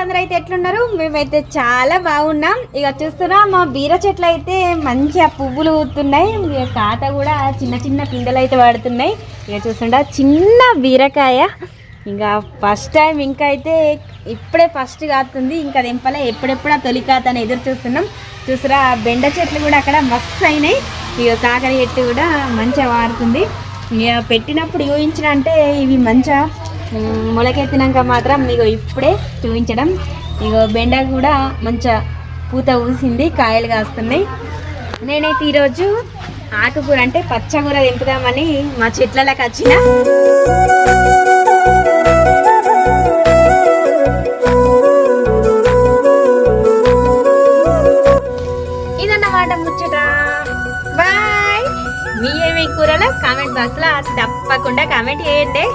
అందరూ అయితే ఎట్లున్నారు? మేమైతే చాలా బాగున్నాం. ఇక చూస్తున్నా మా బీర చెట్లు అయితే మంచిగా పువ్వులు ఊతున్నాయి. కాత కూడా చిన్న చిన్న పిందెలు అయితే పడుతున్నాయి. ఇక చూస్తుంటా చిన్న బీరకాయ ఇంకా ఫస్ట్ టైం, ఇంకా అయితే ఇప్పుడే ఫస్ట్ కాస్తుంది. ఇంకా దింపలే, ఎప్పుడెప్పుడు తొలి కాత అని ఎదురు చూస్తున్నాం. చూసారా బెండ చెట్లు కూడా అక్కడ మస్తు అయినాయి. ఇక కాకర చెట్టు కూడా మంచిగా వాడుతుంది. ఇక పెట్టినప్పుడు ఊహించిన అంటే ఇవి మంచిగా మొలకెత్తినాక మాత్రం మీకు ఇప్పుడే చూపించడం. ఇక బెండ కూడా మంచిగా పూత ఊసింది, కాయలు కాస్తున్నాయి. నేనైతే ఈరోజు ఆకుకూర అంటే పచ్చకూర దింపుదామని మా చెట్లలోకి వచ్చిన. ఇదన్నమాట ముచ్చట. బాయ్. మీ ఏమి కూరలో కామెంట్ బాక్స్లో తప్పకుండా కామెంట్ చేయండి.